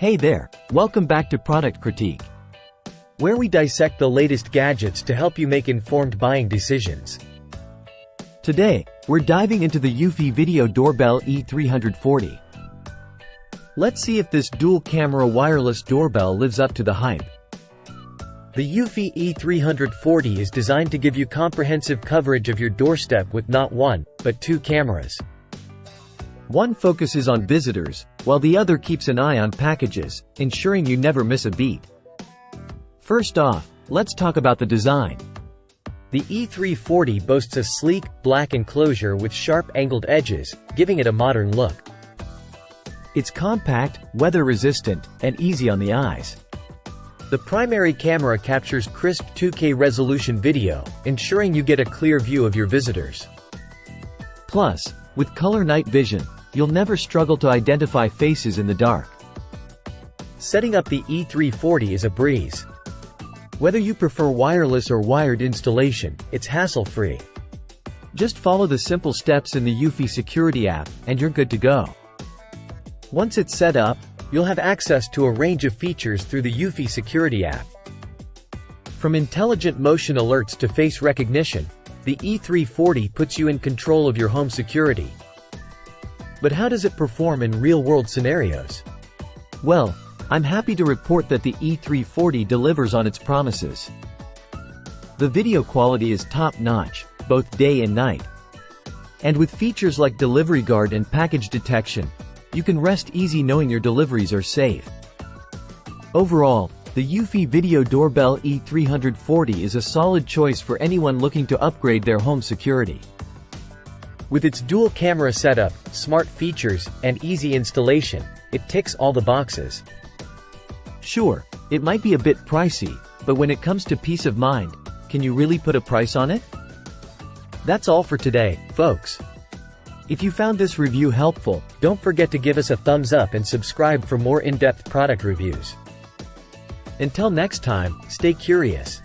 Hey there, welcome back to Product Critique, where we dissect the latest gadgets to help you make informed buying decisions. Today, we're diving into the Eufy Video Doorbell E340. Let's see if this dual-camera wireless doorbell lives up to the hype. The Eufy E340 is designed to give you comprehensive coverage of your doorstep with not one, but two cameras. One focuses on visitors, while the other keeps an eye on packages, ensuring you never miss a beat. First off, let's talk about the design. The E340 boasts a sleek, black enclosure with sharp angled edges, giving it a modern look. It's compact, weather-resistant, and easy on the eyes. The primary camera captures crisp 2K resolution video, ensuring you get a clear view of your visitors. Plus, with color night vision, you'll never struggle to identify faces in the dark. Setting up the E340 is a breeze. Whether you prefer wireless or wired installation, it's hassle-free. Just follow the simple steps in the Eufy security app, and you're good to go. Once it's set up, you'll have access to a range of features through the Eufy security app. From intelligent motion alerts to face recognition, the E340 puts you in control of your home security. But how does it perform in real-world scenarios? Well, I'm happy to report that the E340 delivers on its promises. The video quality is top-notch, both day and night. And with features like Delivery Guard and package detection, you can rest easy knowing your deliveries are safe. Overall, the Eufy Video Doorbell E340 is a solid choice for anyone looking to upgrade their home security. With its dual camera setup, smart features, and easy installation, it ticks all the boxes. Sure, it might be a bit pricey, but when it comes to peace of mind, can you really put a price on it? That's all for today, folks. If you found this review helpful, don't forget to give us a thumbs up and subscribe for more in-depth product reviews. Until next time, stay curious.